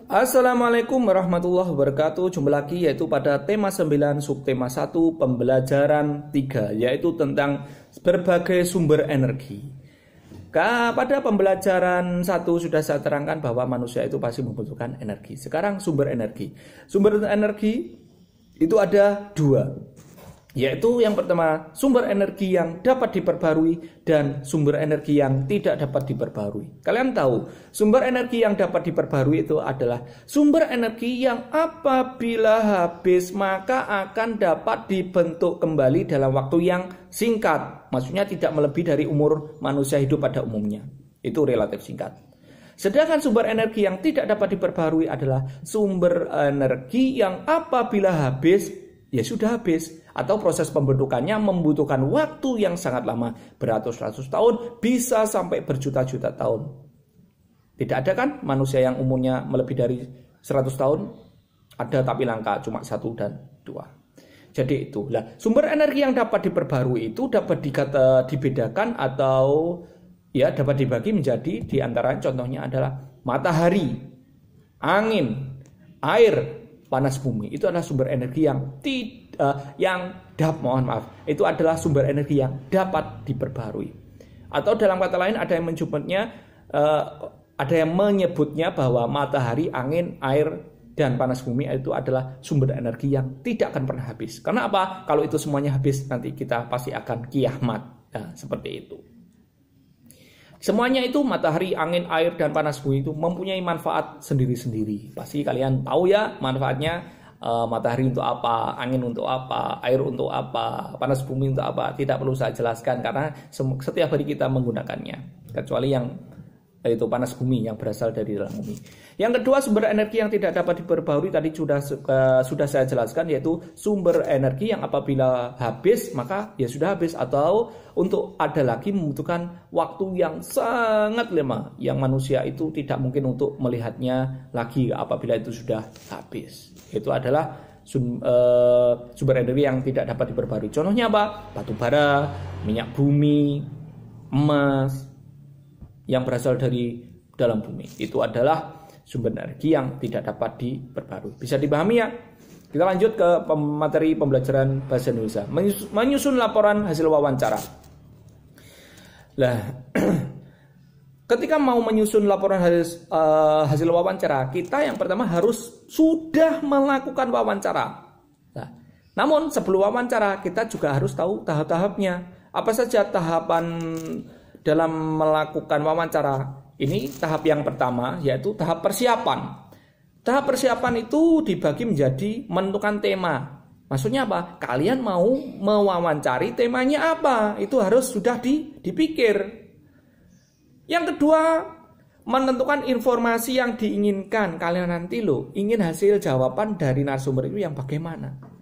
Assalamualaikum warahmatullahi wabarakatuh. Jumpa lagi yaitu pada tema 9 subtema 1 pembelajaran 3 yaitu tentang berbagai sumber energi. Pada pembelajaran 1 sudah saya terangkan bahwa manusia itu pasti membutuhkan energi. Sekarang sumber energi. Sumber energi itu ada dua, yaitu yang pertama sumber energi yang dapat diperbarui dan sumber energi yang tidak dapat diperbarui. Kalian tahu sumber energi yang dapat diperbarui itu adalah sumber energi yang apabila habis maka akan dapat dibentuk kembali dalam waktu yang singkat. Maksudnya tidak melebihi dari umur manusia hidup pada umumnya. Itu relatif singkat. Sedangkan sumber energi yang tidak dapat diperbarui adalah sumber energi yang apabila habis ya sudah habis, atau proses pembentukannya membutuhkan waktu yang sangat lama, beratus-ratus tahun, bisa sampai berjuta-juta tahun. Tidak ada kan manusia yang umurnya melebihi dari 100 tahun? Ada tapi langka, cuma 1 dan 2. Jadi itu. Nah, sumber energi yang dapat diperbarui itu dapat dibedakan atau ya dapat dibagi menjadi diantara contohnya adalah matahari, angin, air, panas bumi. Itu adalah sumber energi yang itu adalah sumber energi yang dapat diperbarui. Atau dalam kata lain ada yang menyebutnya bahwa matahari, angin, air dan panas bumi itu adalah sumber energi yang tidak akan pernah habis. Karena apa? Kalau itu semuanya habis nanti kita pasti akan kiamat. Nah, seperti itu. Semuanya itu matahari, angin, air, dan panas bumi itu mempunyai manfaat sendiri-sendiri. Pasti kalian tahu ya manfaatnya, matahari untuk apa, angin untuk apa, air untuk apa, panas bumi untuk apa. Tidak perlu saya jelaskan karena setiap hari kita menggunakannya. Kecuali yang itu panas bumi yang berasal dari dalam bumi. Yang kedua sumber energi yang tidak dapat diperbarui tadi sudah saya jelaskan, yaitu sumber energi yang apabila habis maka ya sudah habis, atau untuk ada lagi membutuhkan waktu yang sangat lama yang manusia itu tidak mungkin untuk melihatnya lagi apabila itu sudah habis. Itu adalah sumber energi yang tidak dapat diperbarui. Contohnya apa? Batu bara, minyak bumi, emas yang berasal dari dalam bumi. Itu adalah sumber energi yang tidak dapat diperbarui. Bisa dipahami ya? Kita lanjut ke materi pembelajaran bahasa Indonesia. Menyusun laporan hasil wawancara. Nah, ketika mau menyusun laporan hasil wawancara, kita yang pertama harus sudah melakukan wawancara. Nah, namun sebelum wawancara, kita juga harus tahu tahap-tahapnya. Apa saja tahapan dalam melakukan wawancara? Ini tahap yang pertama, yaitu tahap persiapan. Tahap persiapan itu dibagi menjadi menentukan tema. Maksudnya apa? Kalian mau mewawancari temanya apa? Itu harus sudah dipikir. Yang kedua, menentukan informasi yang diinginkan. Kalian nanti ingin hasil jawaban dari narasumber itu yang bagaimana.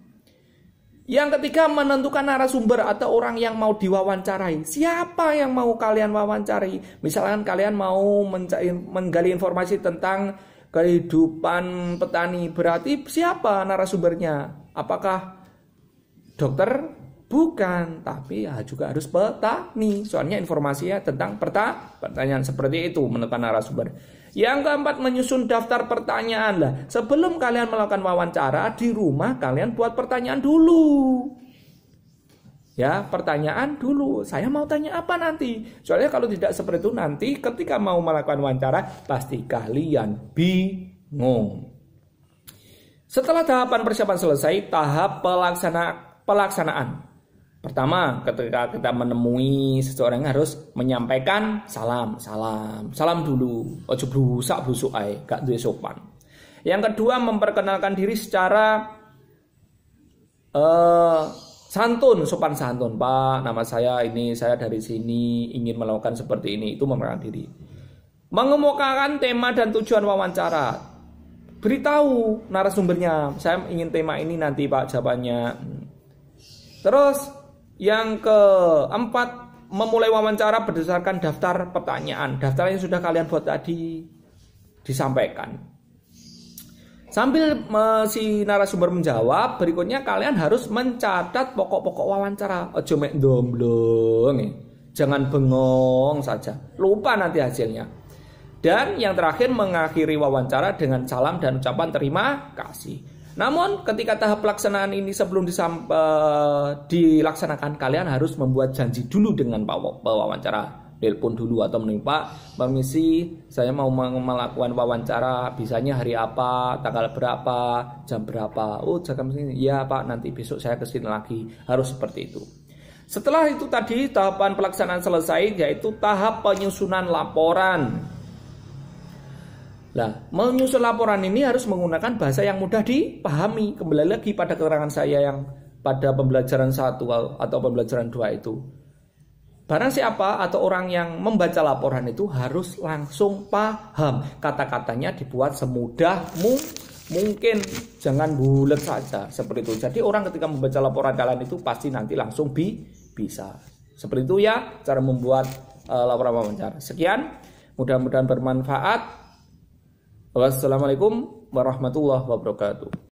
Yang ketiga, menentukan narasumber atau orang yang mau diwawancarai. Siapa yang mau kalian wawancari? Misalkan kalian mau menggali informasi tentang kehidupan petani, berarti siapa narasumbernya? Apakah dokter? Bukan, tapi ya juga harus petani. Soalnya informasinya tentang pertanyaan seperti itu, menentukan narasumber. Yang keempat, menyusun daftar pertanyaan. Lah, sebelum kalian melakukan wawancara di rumah, kalian buat pertanyaan dulu. Ya, pertanyaan dulu. Saya mau tanya apa nanti? Soalnya kalau tidak seperti itu nanti ketika mau melakukan wawancara pasti kalian bingung. Setelah tahapan persiapan selesai, tahap pelaksanaan. Pertama, ketika kita menemui seseorang harus menyampaikan salam dulu. Ojo blusak ae, gak duwe sopan. Yang kedua, memperkenalkan diri secara sopan santun. Pak, nama saya ini, saya dari sini, ingin melakukan seperti ini. Itu memperkenalkan diri. Mengemukakan tema dan tujuan wawancara. Beritahu narasumbernya, saya ingin tema ini nanti Pak jawabannya. Terus yang keempat, memulai wawancara berdasarkan daftar pertanyaan. Daftar yang sudah kalian buat tadi disampaikan. Sambil si narasumber menjawab, berikutnya kalian harus mencatat pokok-pokok wawancara. Ojo mek ndomblong. Jangan bengong saja. Lupa nanti hasilnya. Dan yang terakhir, mengakhiri wawancara dengan salam dan ucapan terima kasih. Namun ketika tahap pelaksanaan ini sebelum dilaksanakan, kalian harus membuat janji dulu dengan pewawancara. Telepon dulu atau Pak, permisi, saya mau melakukan wawancara, bisanya hari apa, tanggal berapa, jam berapa. Oh, jam ini. Ya Pak, nanti besok saya kesini lagi. Harus seperti itu. Setelah itu tadi tahapan pelaksanaan selesai, yaitu tahap penyusunan laporan. Nah, menyusun laporan ini harus menggunakan bahasa yang mudah dipahami. Kembali lagi pada keterangan saya yang pada pembelajaran 1 atau pembelajaran 2 itu. Barang siapa atau orang yang membaca laporan itu harus langsung paham. Kata-katanya dibuat semudah mungkin, jangan bulat saja seperti itu. Jadi orang ketika membaca laporan kalian itu pasti nanti langsung bisa. Seperti itu ya cara membuat laporan wawancara. Sekian, mudah-mudahan bermanfaat. Wassalamualaikum warahmatullahi wabarakatuh.